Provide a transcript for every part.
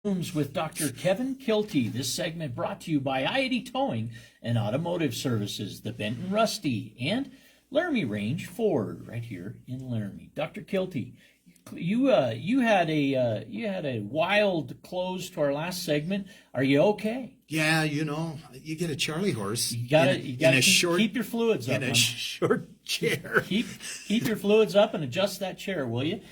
Rooms with Dr. Kevin Kilty. This segment brought to you by I-80 Towing and Automotive Services, the Benton Rusty, and Laramie Range Ford, right here in Laramie. Dr. Kilty, you had a wild close to our last segment. Are you okay? Yeah, you get a Charlie horse. You gotta keep your fluids up. In a short chair. Keep your fluids up and adjust that chair, will you?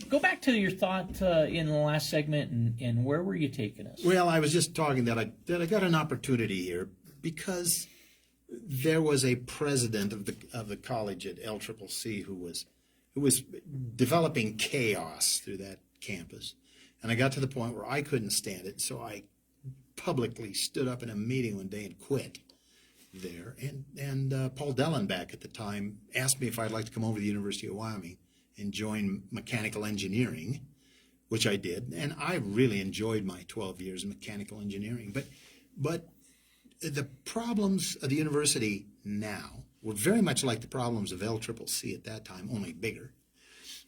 Go back to your thought in the last segment, and where were you taking us? Well, I was just talking that I got an opportunity here because there was a president of the college at LCCC who was developing chaos through that campus, and I got to the point where I couldn't stand it, so I publicly stood up in a meeting one day and quit there. And Paul Dellenbach at the time asked me if I'd like to come over to the University of Wyoming and join mechanical engineering, which I did, and I really enjoyed my 12 years in mechanical engineering. But the problems of the university now were very much like the problems of LCCC at that time, only bigger.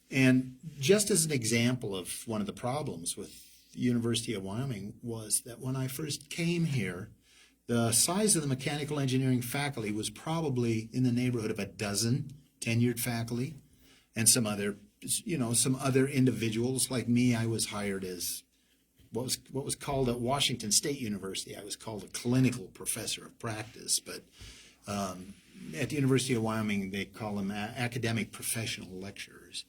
And just as an example of one of the problems with the University of Wyoming was that when I first came here, the size of the mechanical engineering faculty was probably in the neighborhood of a dozen tenured faculty. And some other individuals like me. I was hired as what was called at Washington State University. I was called a clinical professor of practice, but at the University of Wyoming they call them academic professional lecturers.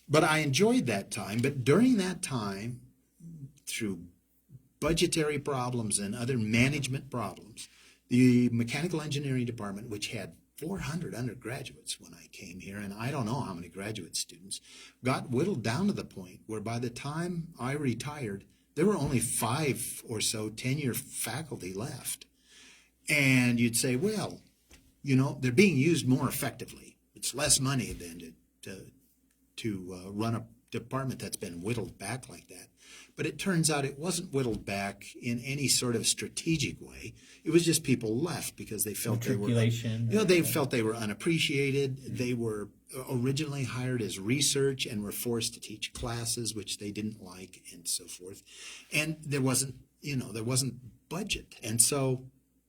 But I enjoyed that time. But during that time, through budgetary problems and other management problems, the mechanical engineering department, which had 400 undergraduates when I came here, and I don't know how many graduate students, got whittled down to the point where by the time I retired, there were only 5 or so tenure faculty left. And you'd say, well, they're being used more effectively. It's less money than to run a department that's been whittled back like that. But it turns out it wasn't whittled back in any sort of strategic way. It was just people left because they felt they felt they were unappreciated. They were originally hired as research and were forced to teach classes which they didn't like and so forth. And there wasn't budget. And so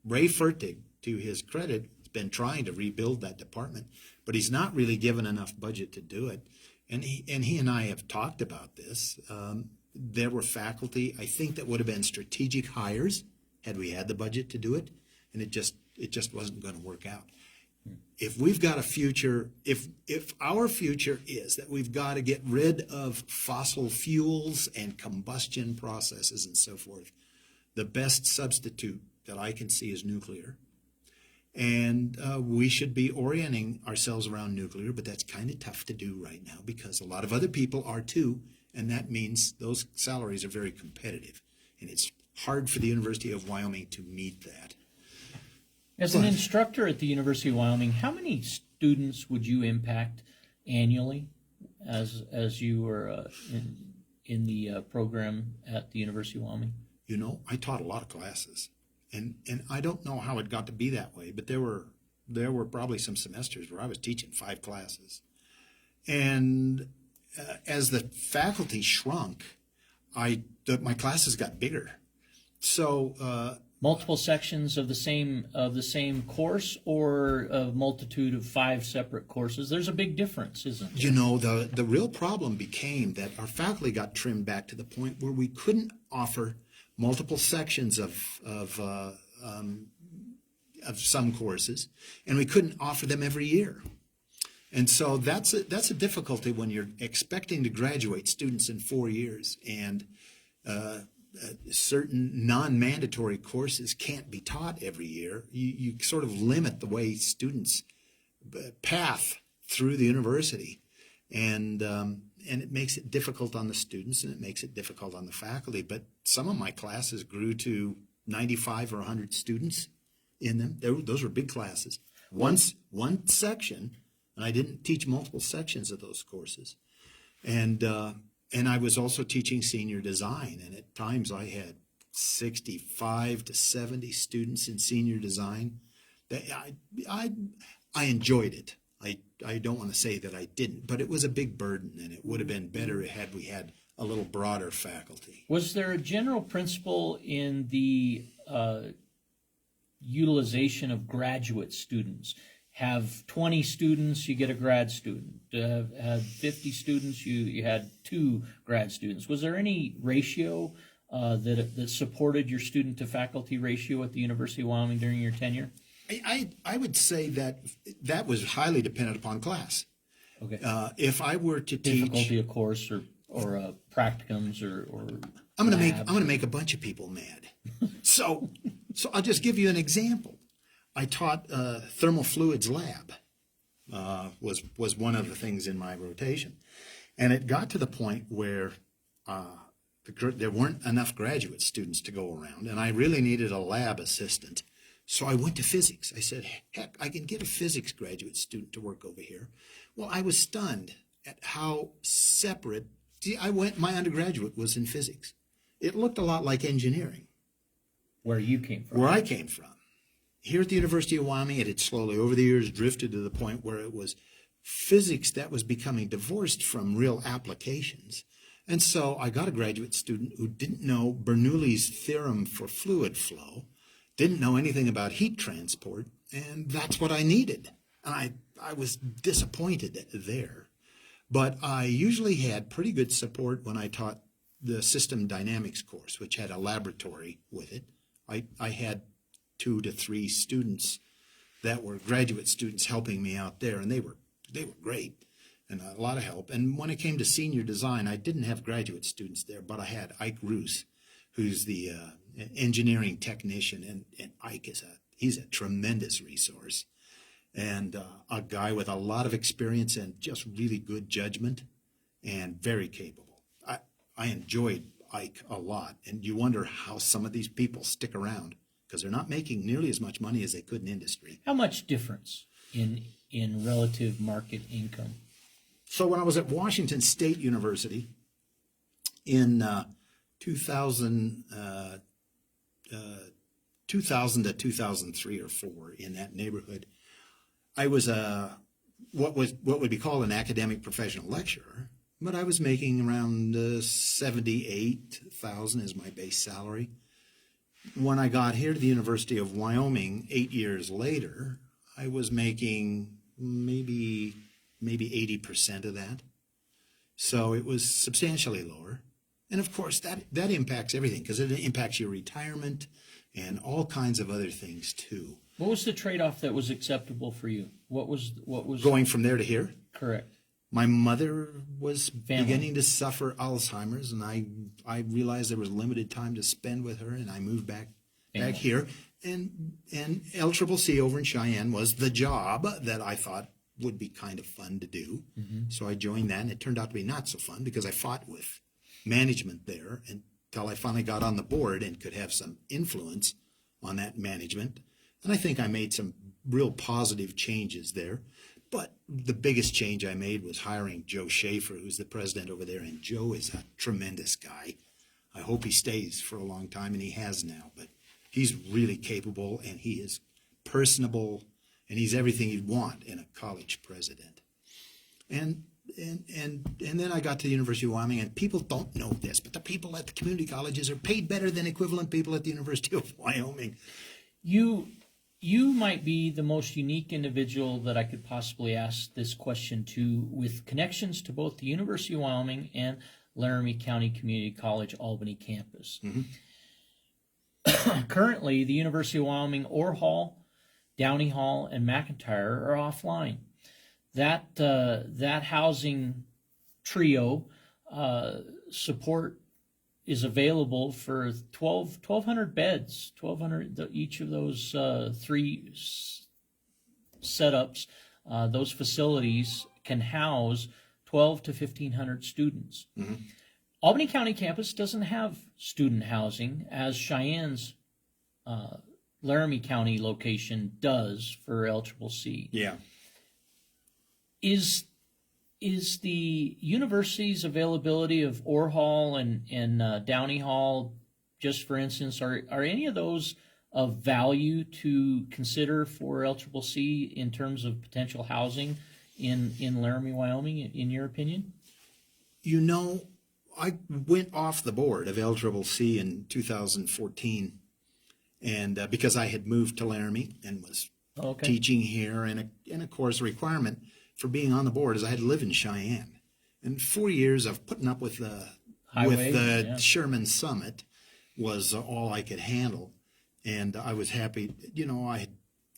Ray Fertig, to his credit, has been trying to rebuild that department, but he's not really given enough budget to do it. And he and I have talked about this. There were faculty, I think, that would have been strategic hires had we had the budget to do it, and it just wasn't going to work out. If we've got a future, if our future is that we've got to get rid of fossil fuels and combustion processes and so forth, the best substitute that I can see is nuclear. And we should be orienting ourselves around nuclear, but that's kind of tough to do right now because a lot of other people are too, and that means those salaries are very competitive. And it's hard for the University of Wyoming to meet that. As an instructor at the University of Wyoming, how many students would you impact annually as you were in the program at the University of Wyoming? I taught a lot of classes. And I don't know how it got to be that way, but there were probably some semesters where I was teaching 5 classes. And as the faculty shrunk, my classes got bigger. So multiple sections of the same course, or a multitude of 5 separate courses. There's a big difference, isn't there? The real problem became that our faculty got trimmed back to the point where we couldn't offer multiple sections of some courses, and we couldn't offer them every year. And so that's a difficulty when you're expecting to graduate students in 4 years, and certain non-mandatory courses can't be taught every year. You sort of limit the way students path through the university, and it makes it difficult on the students, and it makes it difficult on the faculty. But some of my classes grew to 95 or 100 students in them. Those were big classes. One section, and I didn't teach multiple sections of those courses. And I was also teaching senior design, and at times I had 65 to 70 students in senior design. I enjoyed it. I don't want to say that I didn't, but it was a big burden, and it would have been better had we had a little broader faculty. Was there a general principle in the utilization of graduate students? Have 20 students, you get a grad student. Had 50 students, you had 2 grad students. Was there any ratio that supported your student to faculty ratio at the University of Wyoming during your tenure? I would say that was highly dependent upon class. Okay. If I were to teach, Difficulty of course, or practicums, or I'm going labs. to make a bunch of people mad. So I'll just give you an example. I taught thermal fluids lab was one of the things in my rotation, and it got to the point where there weren't enough graduate students to go around, and I really needed a lab assistant. So I went to physics. I said, heck, I can get a physics graduate student to work over here. Well, I was stunned at how separate. See, my undergraduate was in physics. It looked a lot like engineering. Where you came from. Where I came from. Here at the University of Wyoming, it had slowly over the years drifted to the point where it was physics that was becoming divorced from real applications. And so I got a graduate student who didn't know Bernoulli's theorem for fluid flow, didn't know anything about heat transport, and that's what I needed. And I was disappointed there. But I usually had pretty good support when I taught the system dynamics course, which had a laboratory with it. I had 2 to 3 students that were graduate students helping me out there, and they were great and a lot of help. And when it came to senior design, I didn't have graduate students there, but I had Ike Roos, who's the engineering technician, and Ike he's a tremendous resource, and a guy with a lot of experience and just really good judgment and very capable. I enjoyed Ike a lot, and you wonder how some of these people stick around, because they're not making nearly as much money as they could in industry. How much difference in relative market income? So when I was at Washington State University in 2000 to 2003 or 4, in that neighborhood, I was what would be called an academic professional lecturer, but I was making around $78,000 as my base salary. When I got here to the University of Wyoming 8 years later, I was making maybe 80% of that. So it was substantially lower. And of course, that impacts everything, because it impacts your retirement and all kinds of other things too. What was the trade-off that was acceptable for you? What was Going from there to here? correct? My mother was beginning to suffer Alzheimer's, and I realized there was limited time to spend with her, and I moved back here. And LCCC over in Cheyenne was the job that I thought would be kind of fun to do. Mm-hmm. So I joined that, and it turned out to be not so fun, because I fought with management there until I finally got on the board and could have some influence on that management. And I think I made some real positive changes there. But the biggest change I made was hiring Joe Schaefer, who's the president over there. And Joe is a tremendous guy. I hope he stays for a long time, and he has now. But he's really capable, and he is personable, and he's everything you'd want in a college president. And then I got to the University of Wyoming, and people don't know this, but the people at the community colleges are paid better than equivalent people at the University of Wyoming. You might be the most unique individual that I could possibly ask this question to, with connections to both the University of Wyoming and Laramie County Community College Albany campus. Mm-hmm. Currently, the University of Wyoming Orr Hall, Downey Hall, and McIntyre are offline. That housing trio support is available for 1,200 beds, 1,200 each of those 3 setups. Those facilities can house 1,200 to 1,500 students. Mm-hmm. Albany County campus doesn't have student housing, as Cheyenne's Laramie County location does for LCCC. Yeah. Is the university's availability of Orr Hall and Downey Hall, just for instance, are any of those of value to consider for LCCC in terms of potential housing in Laramie, Wyoming, in your opinion? You know, I went off the board of LCCC in 2014, and because I had moved to Laramie and was Okay. teaching here, and of course, a requirement for being on the board is I had to live in Cheyenne. And 4 years of putting up with the Highway, yeah. Sherman Summit was all I could handle, and I was happy. I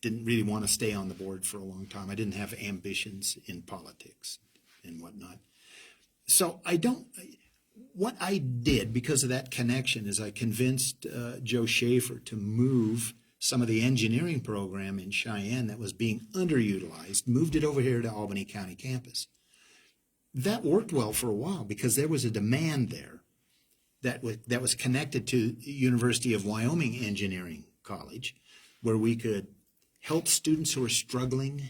didn't really want to stay on the board for a long time. I didn't have ambitions in politics and whatnot. So what I did because of that connection is I convinced Joe Schaefer to move some of the engineering program in Cheyenne that was being underutilized, moved it over here to Albany County campus. That worked well for a while because there was a demand there that was connected to University of Wyoming Engineering College, where we could help students who are struggling.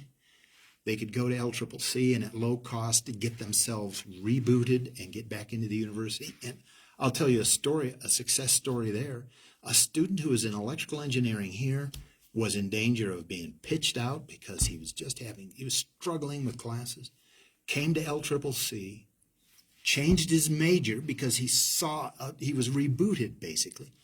They could go to LCCC and at low cost to get themselves rebooted and get back into the university. And I'll tell you a success story there. A student who was in electrical engineering here was in danger of being pitched out because he was struggling with classes, came to LCCC, changed his major because he saw he was rebooted basically,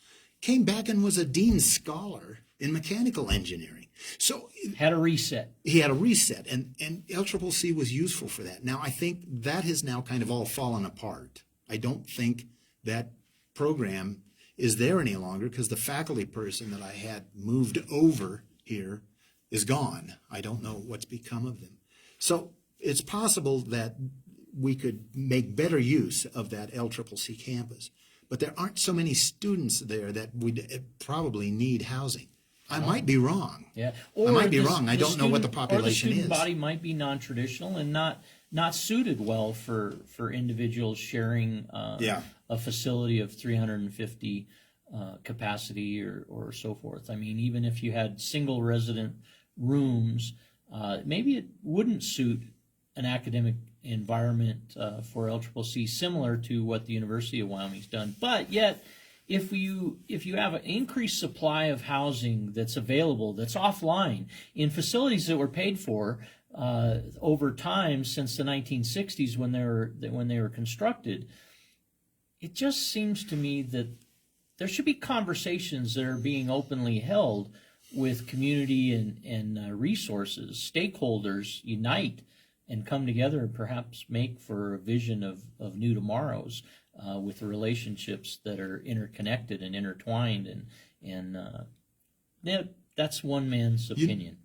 came back and was a dean's scholar in mechanical engineering. So Had a reset. he had a reset, and LCCC was useful for that. Now, I think that has now kind of all fallen apart. I don't think that program is there any longer because the faculty person that I had moved over here is gone. I don't know what's become of them. So it's possible that we could make better use of that LCCC campus, but there aren't so many students there that would probably need housing. I might be wrong. Yeah, I might be wrong. I don't know what the population or the student is. body might be non-traditional and not suited well for individuals sharing a facility of 350 capacity or so forth. I mean, even if you had single resident rooms, maybe it wouldn't suit an academic environment for LCCC, similar to what the University of Wyoming's done. But yet, if you have an increased supply of housing that's available, that's offline in facilities that were paid for over time since the 1960s when they were constructed, it just seems to me that there should be conversations that are being openly held with community and resources. Stakeholders unite and come together and perhaps make for a vision of new tomorrows with the relationships that are interconnected and intertwined. And that's one man's opinion.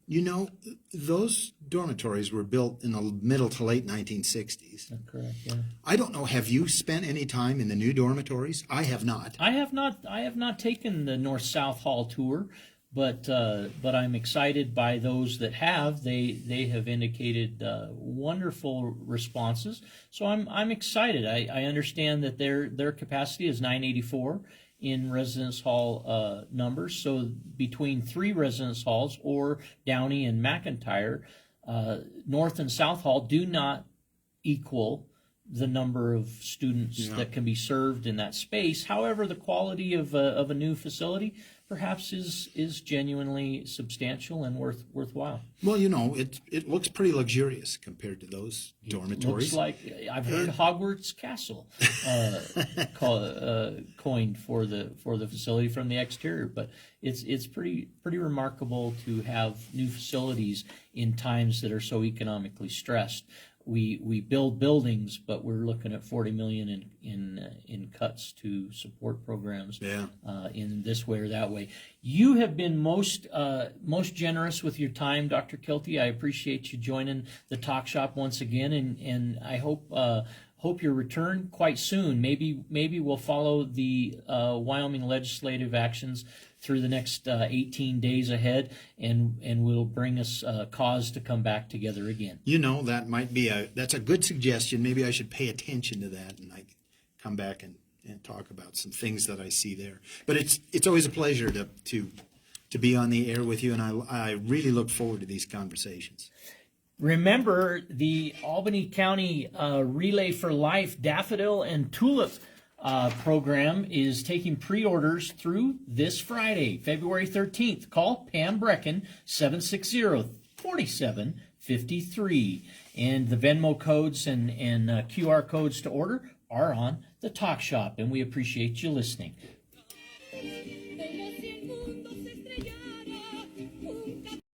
Those dormitories were built in the middle to late 1960s. That's correct, yeah. I don't know, have you spent any time in the new dormitories? I have not. I have not taken the North-South Hall tour, but I'm excited by those that have. They have indicated wonderful responses. So I'm excited. I understand that their capacity is 984 in residence hall numbers. So between 3 residence halls, or Downey and McIntyre, North and South Hall do not equal the number of students that can be served in that space. However, the quality of a new facility perhaps is genuinely substantial and worthwhile. Well, it looks pretty luxurious compared to those dormitories. Looks like I've heard Hogwarts Castle coined for the facility from the exterior, but it's pretty remarkable to have new facilities in times that are so economically stressed. We build buildings, but we're looking at $40 million in cuts to support programs in this way or that way. You have been most generous with your time, Dr. Kilty. I appreciate you joining the Talk Shop once again, and I hope your return quite soon. Maybe we'll follow the Wyoming legislative actions through the next 18 days ahead, and will bring us cause to come back together again. That might be that's a good suggestion. Maybe I should pay attention to that, and I come back and talk about some things that I see there. But it's always a pleasure to be on the air with you, and I really look forward to these conversations. Remember, the Albany County Relay for Life Daffodil and Tulip program is taking pre-orders through this Friday, February 13th. Call Pam Brecken, 760-4753. And the Venmo codes and QR codes to order are on the the Talk Shop, and we appreciate you listening. Todos